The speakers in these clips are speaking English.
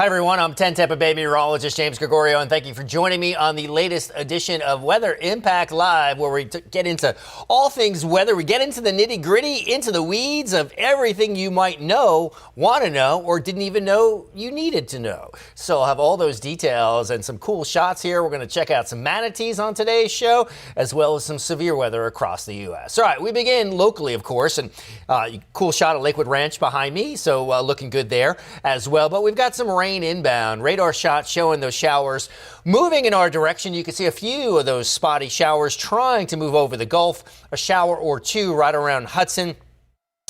Hi, everyone. I'm 10 Tampa Bay meteorologist James Gregorio, and thank you for joining me on the latest edition of Weather Impact Live, where we get into all things weather. We get into the nitty-gritty, into the weeds of everything you might know, want to know, or didn't even know you needed to know. So I'll have all those details and some cool shots here. We're going to check out some manatees on today's show, as well as some severe weather across the U.S. All right, we begin locally, of course, and cool shot of Lakewood Ranch behind me, so looking good there as well. But we've got some rain inbound. Radar shots showing those showers moving in our direction. You can see a few of those spotty showers trying to move over the Gulf, a shower or two right around Hudson,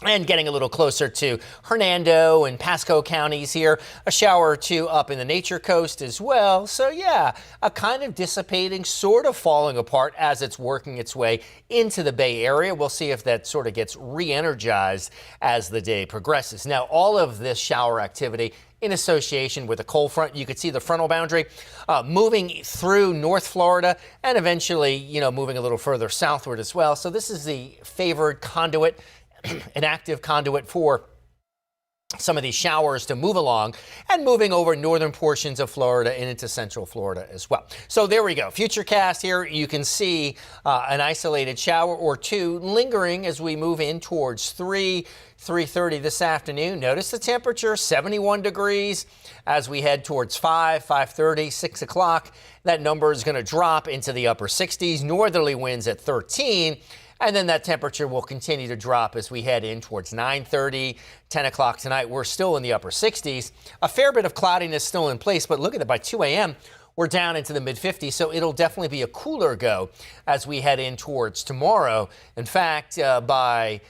and getting a little closer to Hernando and Pasco counties here, a shower or two up in the Nature Coast as well. So yeah, a kind of dissipating, sort of falling apart as it's working its way into the Bay Area. We'll see if that sort of gets re-energized as the day progresses. Now, all of this shower activity in association with a cold front. You could see the frontal boundary moving through North Florida and eventually, moving a little further southward as well. So this is the favored conduit, an active conduit for some of these showers to move along and moving over northern portions of Florida and into central Florida as well. So there we go. Futurecast here. You can see an isolated shower or two lingering as we move in towards 3:30 this afternoon. Notice the temperature, 71 degrees as we head towards 5:30, 6 o'clock. That number is going to drop into the upper 60s, northerly winds at 13. And then that temperature will continue to drop as we head in towards 9:30, 10 o'clock tonight. We're still in the upper 60s. A fair bit of cloudiness still in place, but look at it, by 2 a.m., we're down into the mid-50s, so it'll definitely be a cooler go as we head in towards tomorrow. In fact, by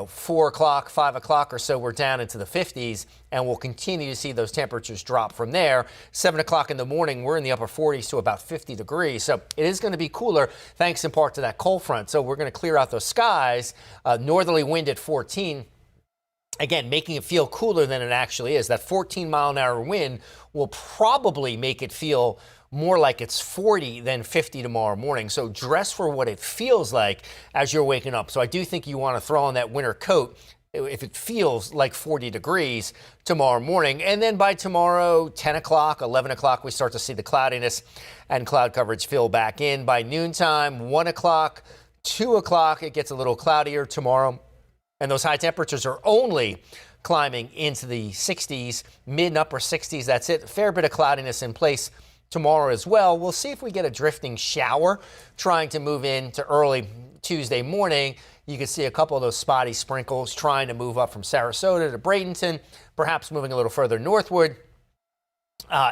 4 o'clock, 5 o'clock or so, we're down into the 50s, and we'll continue to see those temperatures drop from there. 7 o'clock in the morning, we're in the upper 40s to about 50 degrees. So it is going to be cooler, thanks in part to that cold front. So we're going to clear out those skies. Northerly wind at 14. Again, making it feel cooler than it actually is. That 14-mile-an-hour wind will probably make it feel more like it's 40 than 50 tomorrow morning. So dress for what it feels like as you're waking up. So I do think you want to throw on that winter coat if it feels like 40 degrees tomorrow morning. And then by tomorrow, 10 o'clock, 11 o'clock, we start to see the cloudiness and cloud coverage fill back in. By noontime, 1 o'clock, 2 o'clock, it gets a little cloudier tomorrow. And those high temperatures are only climbing into the 60s, mid and upper 60s. That's it. A fair bit of cloudiness in place tomorrow as well. We'll see if we get a drifting shower trying to move into early Tuesday morning. You can see a couple of those spotty sprinkles trying to move up from Sarasota to Bradenton, perhaps moving a little further northward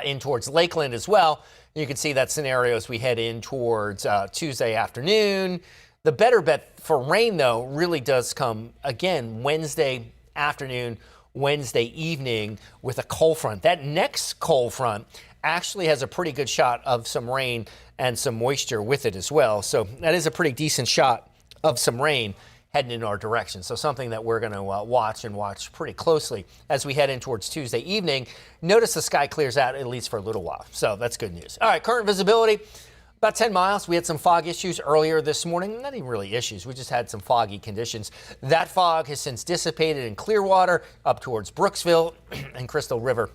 in towards Lakeland as well. You can see that scenario as we head in towards Tuesday afternoon. The better bet for rain, though, really does come again Wednesday afternoon, Wednesday evening with a cold front. That next cold front actually has a pretty good shot of some rain and some moisture with it as well. So that is a pretty decent shot of some rain heading in our direction. So something that we're going to watch pretty closely as we head in towards Tuesday evening. Notice the sky clears out at least for a little while. So that's good news. All right, current visibility, about 10 miles. We had some fog issues earlier this morning. Not even really issues. We just had some foggy conditions. That fog has since dissipated in Clearwater up towards Brooksville and Crystal River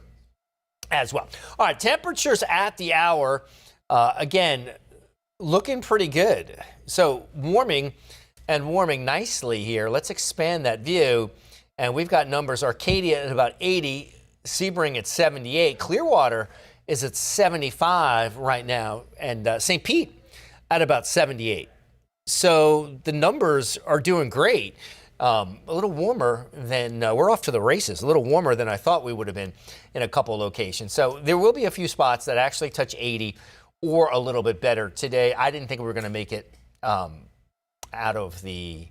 as well. All right, temperatures at the hour, again, looking pretty good. So warming nicely here. Let's expand that view. And we've got numbers. Arcadia at about 80, Sebring at 78. Clearwater is at 75 right now. And St. Pete at about 78. So the numbers are doing great. A little warmer than we're off to the races, a little warmer than I thought we would have been in a couple locations. So there will be a few spots that actually touch 80 or a little bit better today. I didn't think we were going to make it out of the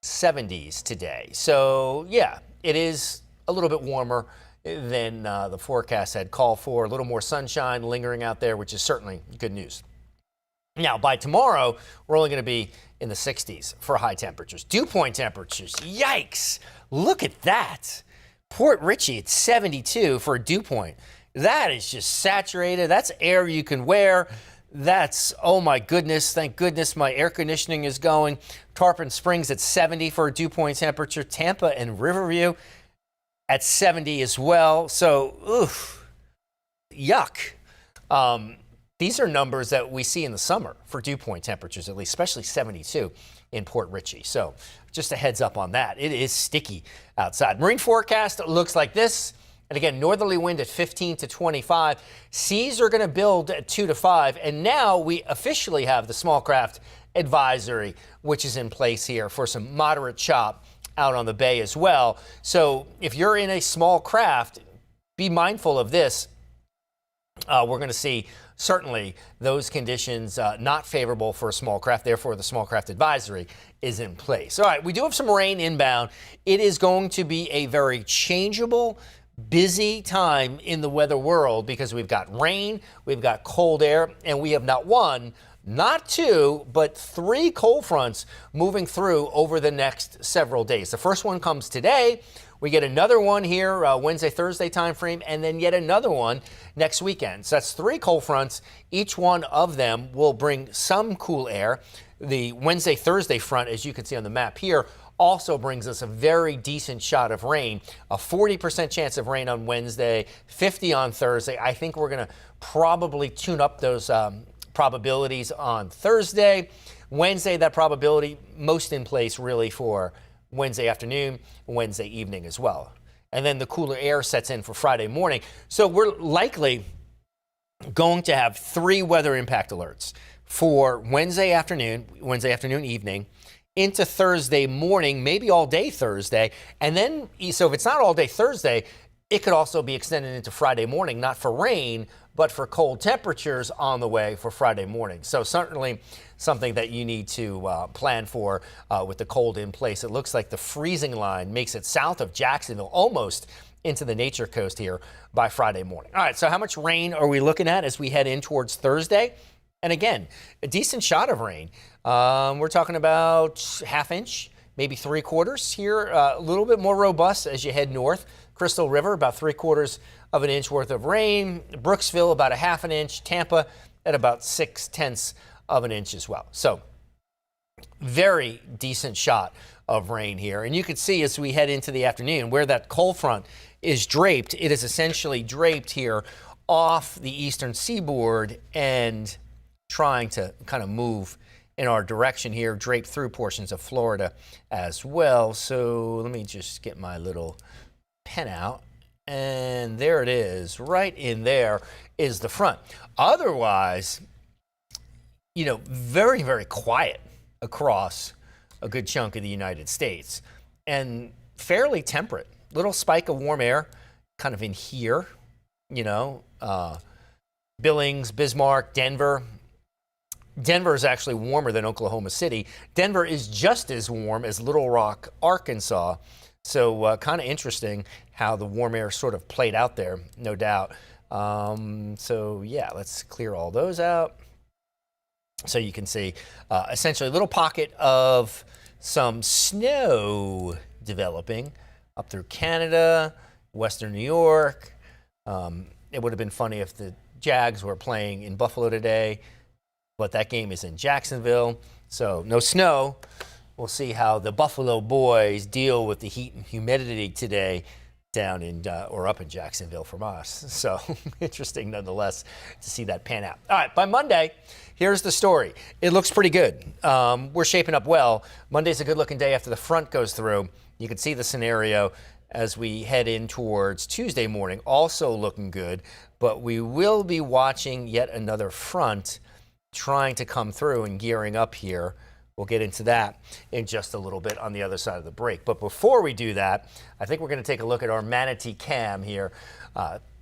70s today. So yeah, it is a little bit warmer than the forecast had called for. A little more sunshine lingering out there, which is certainly good news. Now, by tomorrow, we're only going to be in the 60s for high temperatures. Dew point temperatures, yikes. Look at that. Port Richey at 72 for a dew point. That is just saturated. That's air you can wear. That's, oh my goodness, thank goodness my air conditioning is going. Tarpon Springs at 70 for a dew point temperature. Tampa and Riverview at 70 as well. So, oof, yuck. These are numbers that we see in the summer for dew point temperatures, at least, especially 72 in Port Richey. So just a heads up on that. It is sticky outside. Marine forecast looks like this. And again, northerly wind at 15 to 25. Seas are going to build at 2 to 5. And now we officially have the small craft advisory, which is in place here for some moderate chop out on the bay as well. So if you're in a small craft, be mindful of this. We're going to see certainly those conditions not favorable for a small craft. Therefore, the small craft advisory is in place. All right, we do have some rain inbound. It is going to be a very changeable, busy time in the weather world because we've got rain, we've got cold air, and we have not one, not two, but three cold fronts moving through over the next several days. The first one comes today. We get another one here Wednesday, Thursday time frame, and then yet another one next weekend. So that's three cold fronts. Each one of them will bring some cool air. The Wednesday, Thursday front, as you can see on the map here, also brings us a very decent shot of rain. A 40% chance of rain on Wednesday, 50 on Thursday. I think we're going to probably tune up those probabilities on Thursday. Wednesday, that probability most in place really for Wednesday afternoon, Wednesday evening as well. And then the cooler air sets in for Friday morning. So we're likely going to have three weather impact alerts for Wednesday afternoon, evening, into Thursday morning, maybe all day Thursday. And then, so if it's not all day Thursday, it could also be extended into Friday morning, not for rain, but for cold temperatures on the way for Friday morning. So certainly something that you need to plan for with the cold in place. It looks like the freezing line makes it south of Jacksonville, almost into the Nature Coast here by Friday morning. All right, so how much rain are we looking at as we head in towards Thursday? And again, a decent shot of rain. We're talking about half inch, maybe 3/4 here, a little bit more robust as you head north. Crystal River, about 3/4 of an inch worth of rain. Brooksville, about a half an inch. Tampa at about 6/10 of an inch as well. So very decent shot of rain here. And you can see as we head into the afternoon where that cold front is draped, it is essentially draped here off the eastern seaboard and trying to kind of move in our direction here, draped through portions of Florida as well. So let me just get my little pen out. And there it is. Right in there is the front. Otherwise, you know, very, very quiet across a good chunk of the United States and fairly temperate. Little spike of warm air kind of in here, you know, Billings, Bismarck, Denver. Denver is actually warmer than Oklahoma City. Denver is just as warm as Little Rock, Arkansas. So kind of interesting how the warm air sort of played out there, no doubt. So yeah, let's clear all those out. So you can see essentially a little pocket of some snow developing up through Canada, Western New York. It would have been funny if the Jags were playing in Buffalo today, but that game is in Jacksonville, so no snow. We'll see how the Buffalo boys deal with the heat and humidity today down in or up in Jacksonville from us. So interesting nonetheless to see that pan out. All right, by Monday, here's the story. It looks pretty good. We're shaping up well. Monday's a good looking day after the front goes through. You can see the scenario as we head in towards Tuesday morning, also looking good, but we will be watching yet another front trying to come through and gearing up here. We'll get into that in just a little bit on the other side of the break. But before we do that, I think we're going to take a look at our Manatee Cam here,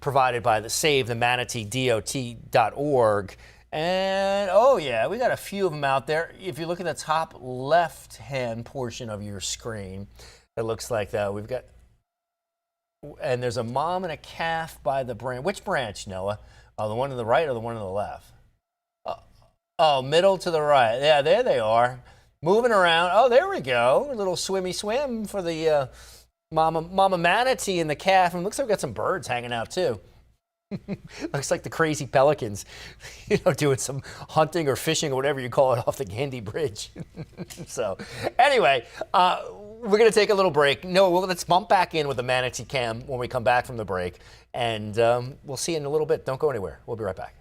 provided by the SaveTheManateeDOT.org. And, oh yeah, we got a few of them out there. If you look at the top left-hand portion of your screen, it looks like that. We've got, and there's a mom and a calf by the branch. Which branch, Noah? Oh, the one on the right or the one on the left? Oh, middle to the right. Yeah, there they are. Moving around. Oh, there we go. A little swimmy swim for the mama manatee and the calf. And looks like we've got some birds hanging out too. Looks like the crazy pelicans, you know, doing some hunting or fishing or whatever you call it off the Gandy Bridge. So anyway, we're going to take a little break. No, let's bump back in with the Manatee Cam when we come back from the break. And we'll see you in a little bit. Don't go anywhere. We'll be right back.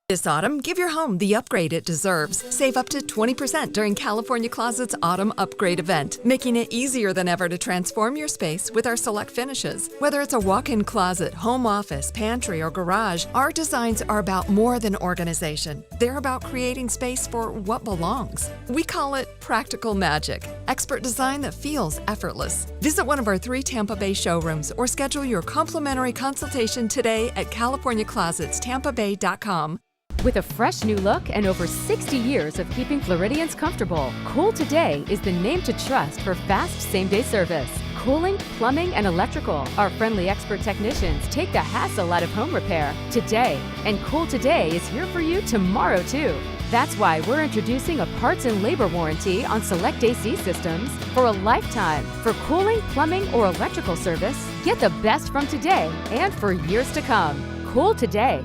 This autumn, give your home the upgrade it deserves. Save up to 20% during California Closet's Autumn Upgrade event, making it easier than ever to transform your space with our select finishes. Whether it's a walk-in closet, home office, pantry, or garage, our designs are about more than organization. They're about creating space for what belongs. We call it practical magic, expert design that feels effortless. Visit one of our 3 Tampa Bay showrooms or schedule your complimentary consultation today at CaliforniaClosetsTampaBay.com. With a fresh new look and over 60 years of keeping Floridians comfortable, Cool Today is the name to trust for fast same-day service. Cooling, plumbing, and electrical. Our friendly expert technicians take the hassle out of home repair today. And Cool Today is here for you tomorrow, too. That's why we're introducing a parts and labor warranty on select AC systems for a lifetime. For cooling, plumbing, or electrical service, get the best from today and for years to come. Cool Today.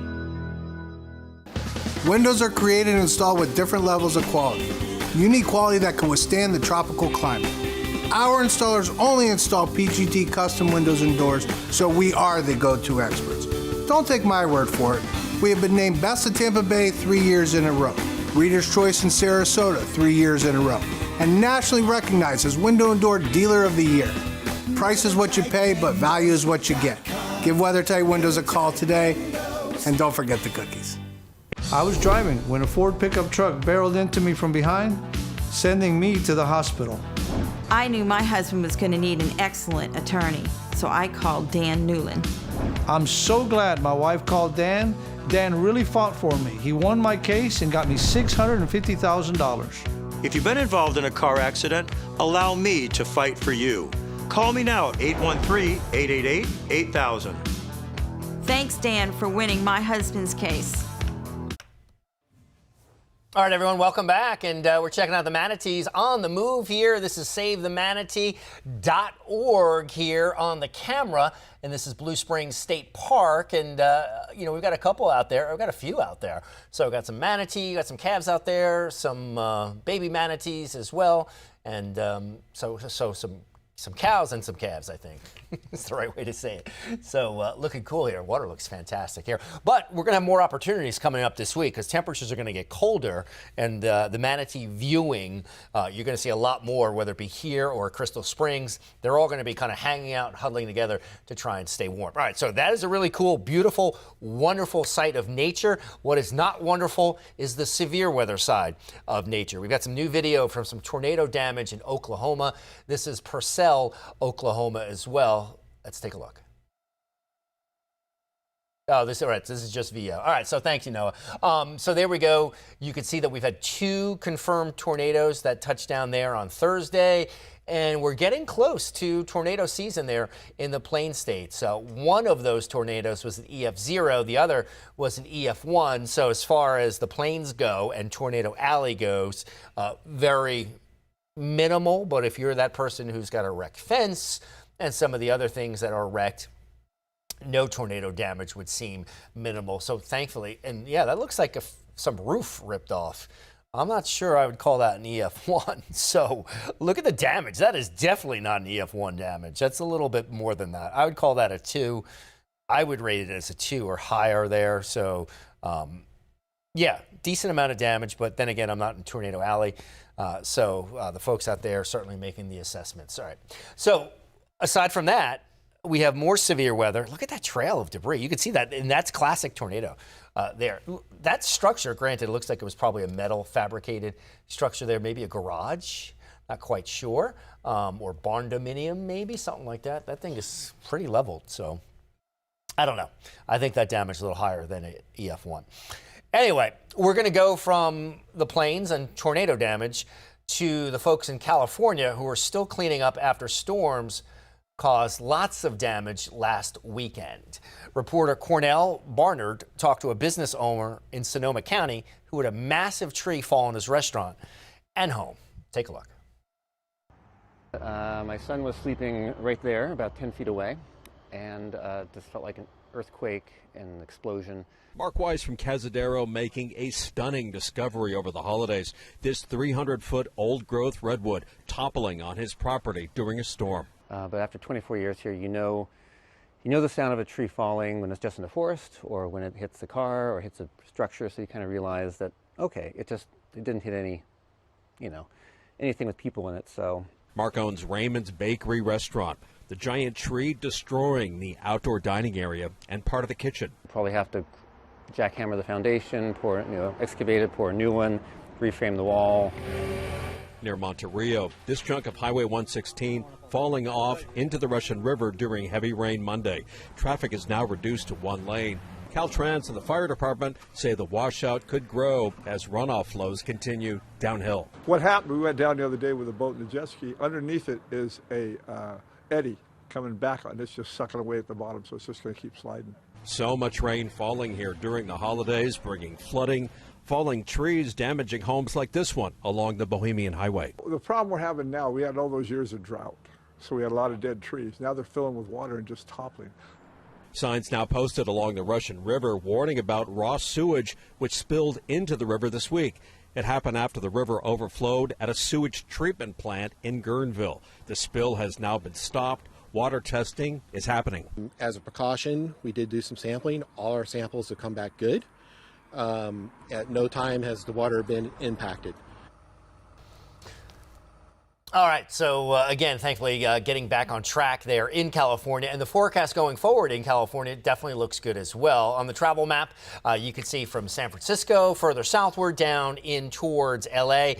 Windows are created and installed with different levels of quality. You need quality that can withstand the tropical climate. Our installers only install PGT custom windows and doors, so we are the go-to experts. Don't take my word for it. We have been named Best of Tampa Bay 3 years in a row, Reader's Choice in Sarasota 3 years in a row, and nationally recognized as Window and Door Dealer of the Year. Price is what you pay, but value is what you get. Give WeatherTight Windows a call today, and don't forget the cookies. I was driving when a Ford pickup truck barreled into me from behind, sending me to the hospital. I knew my husband was going to need an excellent attorney, so I called Dan Newland. I'm so glad my wife called Dan. Dan really fought for me. He won my case and got me $650,000. If you've been involved in a car accident, allow me to fight for you. Call me now, 813-888-8000. Thanks, Dan, for winning my husband's case. All right, everyone, welcome back. And we're checking out the manatees on the move here. This is SaveTheManatee.org here on the camera. And this is Blue Springs State Park. And, we've got a couple out there. We've got a few out there. So we've got some manatee, got some calves out there, some baby manatees as well. And so some cows and some calves, I think. That's the right way to say it. So looking cool here. Water looks fantastic here. But we're going to have more opportunities coming up this week because temperatures are going to get colder. And the manatee viewing, you're going to see a lot more, whether it be here or Crystal Springs. They're all going to be kind of hanging out, huddling together to try and stay warm. All right, so that is a really cool, beautiful, wonderful sight of nature. What is not wonderful is the severe weather side of nature. We've got some new video from some tornado damage in Oklahoma. This is Purcell, Oklahoma as well. Let's take a look. Oh, this is just VO. All right, so thank you, Noah. So there we go. You can see that we've had 2 confirmed tornadoes that touched down there on Thursday, and we're getting close to tornado season there in the Plain States. One of those tornadoes was an EF0, the other was an EF1. So as far as the plains go and Tornado Alley goes, very minimal, but if you're that person who's got a wrecked fence and some of the other things that are wrecked, no tornado damage would seem minimal. So thankfully, and yeah, that looks like some roof ripped off. I'm not sure I would call that an EF1. So look at the damage. That is definitely not an EF1 damage. That's a little bit more than that. I would call that a 2. I would rate it as a 2 or higher there. So yeah, decent amount of damage, but then again, I'm not in Tornado Alley. So the folks out there are certainly making the assessments. All right. So aside from that, we have more severe weather. Look at that trail of debris. You can see that, and that's classic tornado there. That structure, granted, it looks like it was probably a metal fabricated structure there, maybe a garage, not quite sure, or barn dominium maybe, something like that. That thing is pretty leveled, so I don't know. I think that damage is a little higher than an EF1. Anyway, we're going to go from the plains and tornado damage to the folks in California who are still cleaning up after storms caused lots of damage last weekend. Reporter Cornell Barnard talked to a business owner in Sonoma County who had a massive tree fall on his restaurant and home. Take a look. My son was sleeping right there, about 10 feet away, and just felt like earthquake and an explosion. Mark Wise from Cazadero making a stunning discovery over the holidays. This 300-foot old-growth redwood toppling on his property during a storm. But after 24 years here, you know the sound of a tree falling when it's just in the forest or when it hits a car or hits a structure, so you kind of realize that, okay, it didn't hit anything with people in it. So Mark owns Raymond's Bakery restaurant. The giant tree destroying the outdoor dining area and part of the kitchen. Probably have to jackhammer the foundation, excavate it, pour a new one, reframe the wall. Near Monterrio, this chunk of Highway 116 falling off into the Russian River during heavy rain Monday. Traffic is now reduced to one lane. Caltrans and the fire department say the washout could grow as runoff flows continue downhill. What happened, we went down the other day with a boat and a jet ski. Underneath it is a eddy coming back on. It's just sucking away at the bottom, so it's just going to keep sliding. So much rain falling here during the holidays, bringing flooding, falling trees, damaging homes like this one along the Bohemian Highway. The problem we're having now, we had all those years of drought, so we had a lot of dead trees. Now they're filling with water and just toppling. Signs now posted along the Russian River warning about raw sewage, which spilled into the river this week. It happened after the river overflowed at a sewage treatment plant in Guerneville. The spill has now been stopped. Water testing is happening. As a precaution, we did do some sampling. All our samples have come back good. At no time has the water been impacted. All right, so again, thankfully, getting back on track there in California, and the forecast going forward in California definitely looks good as well. On the travel map, you can see from San Francisco further southward down in towards LA,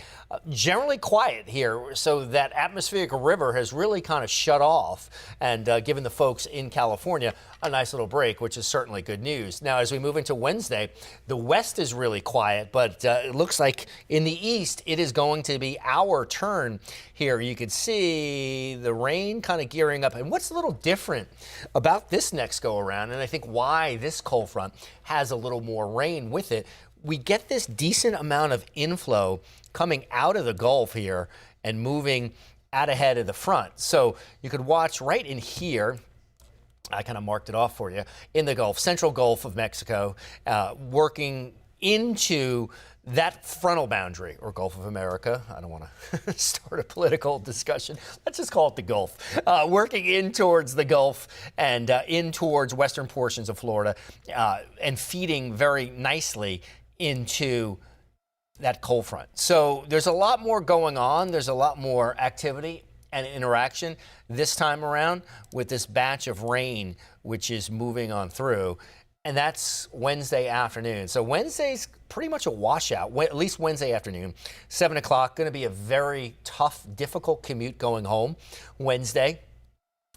generally quiet here. So that atmospheric river has really kind of shut off and given the folks in California a nice little break, which is certainly good news. Now, as we move into Wednesday, the west is really quiet, but it looks like in the east, it is going to be our turn here. You can see the rain kind of gearing up. And what's a little different about this next go around, and I think why this cold front has a little more rain with it, we get this decent amount of inflow coming out of the Gulf here and moving out ahead of the front. So you could watch right in here. I kind of marked it off for you in the Gulf, central Gulf of Mexico, working into that frontal boundary, or Gulf of America. I don't want to start a political discussion. Let's just call it the Gulf. Working in towards the Gulf and in towards western portions of Florida and feeding very nicely into that cold front. So there's a lot more going on. There's a lot more activity and interaction this time around with this batch of rain, which is moving on through. And that's Wednesday afternoon. So Wednesday's pretty much a washout, at least Wednesday afternoon, 7 o'clock. Going to be a very tough, difficult commute going home Wednesday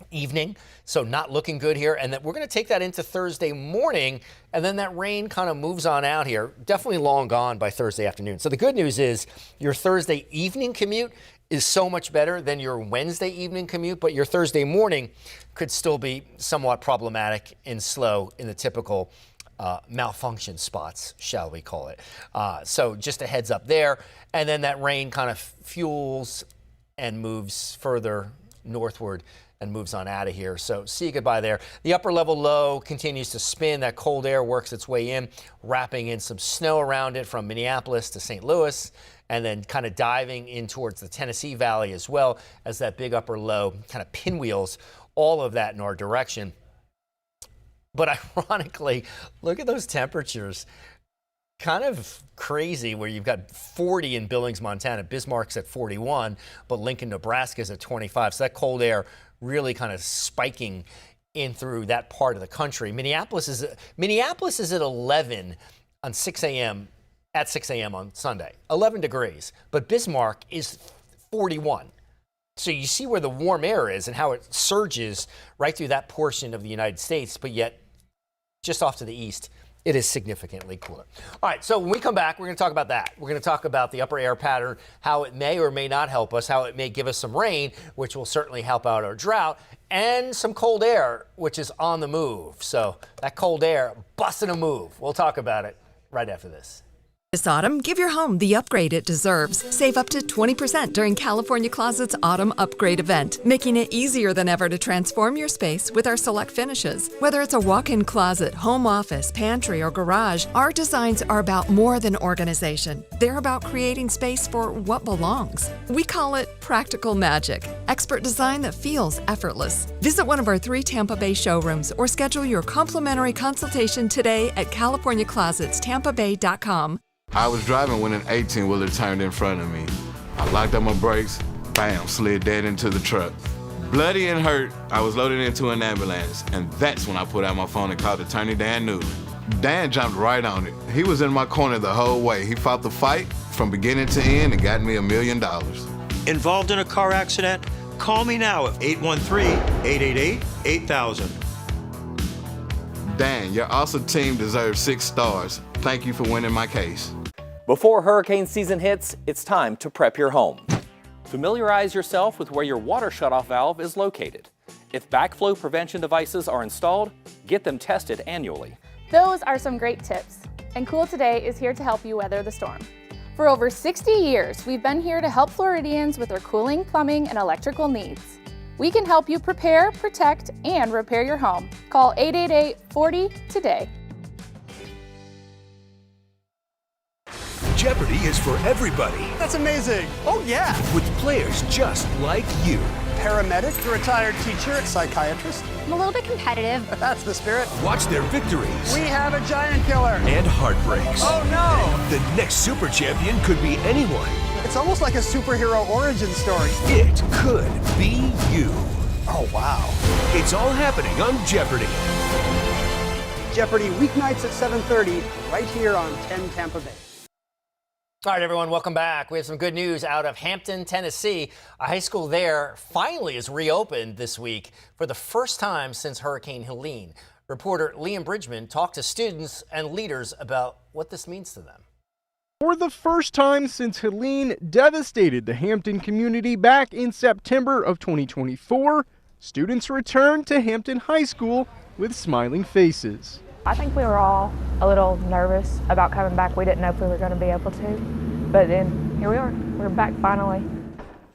evening. So not looking good here. And then we're going to take that into Thursday morning. And then that rain kind of moves on out here. Definitely long gone by Thursday afternoon. So the good news is your Thursday evening commute is so much better than your Wednesday evening commute, but your Thursday morning could still be somewhat problematic and slow in the typical malfunction spots, shall we call it. So just a heads up there. And then that rain kind of fuels and moves further northward and moves on out of here. So see you goodbye there. The upper level low continues to spin. That cold air works its way in, wrapping in some snow around it from Minneapolis to St. Louis, and then kind of diving in towards the Tennessee Valley as well as that big upper low kind of pinwheels all of that in our direction. But ironically, look at those temperatures. Kind of crazy where you've got 40 in Billings, Montana. Bismarck's at 41, but Lincoln, Nebraska's at 25. So that cold air really kind of spiking in through that part of the country. Minneapolis is at 11 on 6 a.m. at 6 a.m. on Sunday, 11 degrees, but Bismarck is 41. So you see where the warm air is and how it surges right through that portion of the United States, but yet just off to the east, it is significantly cooler. All right, so when we come back, we're going to talk about that. We're going to talk about the upper air pattern, how it may or may not help us, how it may give us some rain, which will certainly help out our drought, and some cold air, which is on the move. So that cold air busting a move. We'll talk about it right after this. This autumn, give your home the upgrade it deserves. Save up to 20% during California Closet's Autumn Upgrade event, making it easier than ever to transform your space with our select finishes. Whether it's a walk-in closet, home office, pantry, or garage, our designs are about more than organization. They're about creating space for what belongs. We call it practical magic, expert design that feels effortless. Visit one of our 3 Tampa Bay showrooms or schedule your complimentary consultation today at CaliforniaClosetsTampaBay.com. I was driving when an 18-wheeler turned in front of me. I locked up my brakes, bam, slid dead into the truck. Bloody and hurt, I was loaded into an ambulance, and that's when I put out my phone and called attorney Dan Newton. Dan jumped right on it. He was in my corner the whole way. He fought the fight from beginning to end and got me $1 million. Involved in a car accident? Call me now at 813-888-8000. Dan, your awesome team deserves 6 stars. Thank you for winning my case. Before hurricane season hits, it's time to prep your home. Familiarize yourself with where your water shutoff valve is located. If backflow prevention devices are installed, get them tested annually. Those are some great tips, and Cool Today is here to help you weather the storm. For over 60 years, we've been here to help Floridians with their cooling, plumbing, and electrical needs. We can help you prepare, protect, and repair your home. Call 888-40-TODAY. Jeopardy is for everybody. That's amazing. Oh, yeah. With players just like you. Paramedic, retired teacher, psychiatrist. I'm a little bit competitive. That's the spirit. Watch their victories. We have a giant killer. And heartbreaks. Oh, no. The next super champion could be anyone. It's almost like a superhero origin story. It could be you. Oh, wow. It's all happening on Jeopardy. Jeopardy weeknights at 7:30, right here on 10 Tampa Bay. All right, everyone, welcome back. We have some good news out of Hampton, Tennessee. A high school there finally is reopened this week for the first time since Hurricane Helene. Reporter Liam Bridgman talked to students and leaders about what this means to them. For the first time since Helene devastated the Hampton community back in September of 2024, students returned to Hampton High School with smiling faces. I think we were all a little nervous about coming back. We didn't know if we were going to be able to, but then here we are. We're back finally.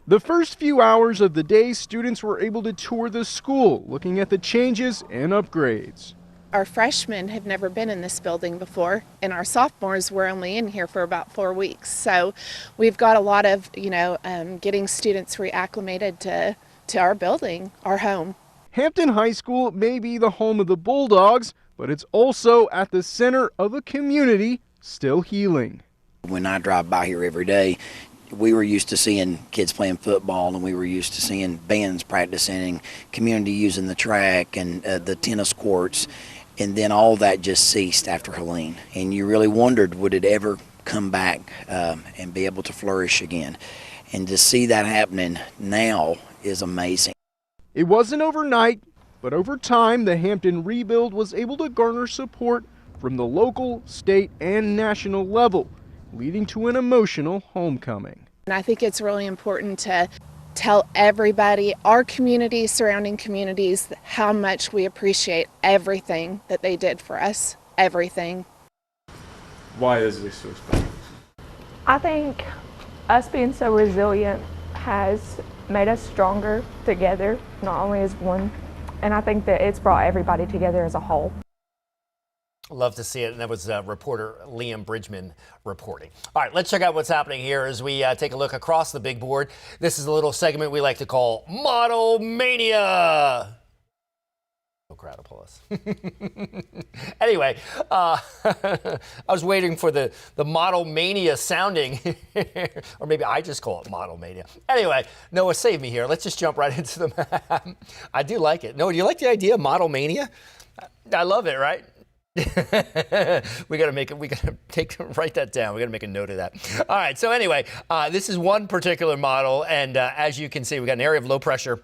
The first few hours of the day, students were able to tour the school, looking at the changes and upgrades. Our freshmen have never been in this building before, and our sophomores were only in here for about 4 weeks. So we've got a lot of, getting students reacclimated to our building, our home. Hampton High School may be the home of the Bulldogs, but it's also at the center of a community still healing. When I drive by here every day, we were used to seeing kids playing football, and we were used to seeing bands practicing, community using the track and the tennis courts, and then all that just ceased after Helene. And you really wondered, would it ever come back and be able to flourish again? And to see that happening now is amazing. It wasn't overnight, but over time, the Hampton rebuild was able to garner support from the local, state, and national level, leading to an emotional homecoming. And I think it's really important to tell everybody, our community, surrounding communities, how much we appreciate everything that they did for us, everything. Why is this so special? I think us being so resilient has made us stronger together, not only as one. And I think that it's brought everybody together as a whole. Love to see it. And that was reporter Liam Bridgman reporting. All right, let's check out what's happening here as we take a look across the big board. This is a little segment we like to call Model Mania. No crowd applause. Anyway, I was waiting for the Model Mania sounding, or maybe I just call it Model Mania. Anyway, Noah, save me here. Let's just jump right into the map. I do like it. Noah, do you like the idea of Model Mania? I love it, right? We got to write that down. We got to make a note of that. All right. So anyway, this is one particular model. And as you can see, we got an area of low pressure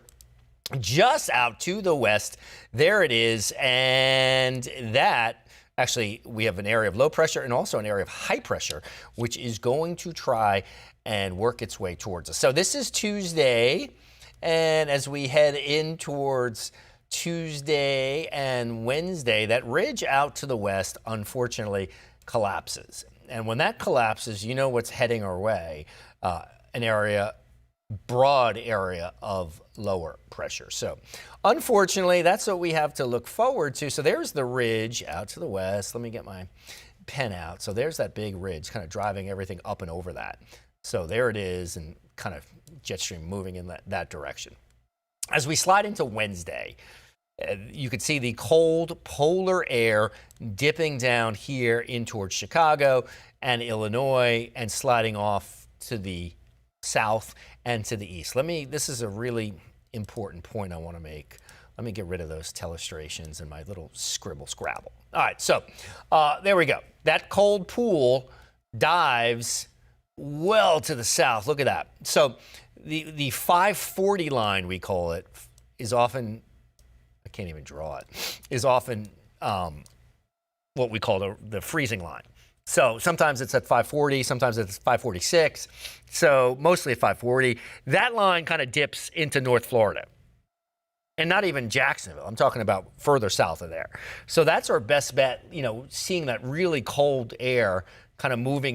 just out to the west. There it is. And that actually, we have an area of low pressure and also an area of high pressure, which is going to try and work its way towards us. So this is Tuesday. And as we head in towards Tuesday and Wednesday, that ridge out to the west, unfortunately, collapses. And when that collapses, you know what's heading our way, broad area of lower pressure. So unfortunately, that's what we have to look forward to. So there's the ridge out to the west. Let me get my pen out. So there's that big ridge kind of driving everything up and over that. So there it is, and kind of jet stream moving in that direction. As we slide into Wednesday, you can see the cold polar air dipping down here in towards Chicago and Illinois and sliding off to the south and to the east. This is a really important point I want to make. Let me get rid of those telestrations and my little scribble scrabble. All right, so there we go. That cold pool dives well to the south. Look at that. So the 540 line, we call it, is often, I can't even draw it, is often what we call the freezing line. So sometimes it's at 540, sometimes it's 546. So mostly at 540. That line kind of dips into North Florida. And not even Jacksonville. I'm talking about further south of there. So that's our best bet, seeing that really cold air kind of moving in.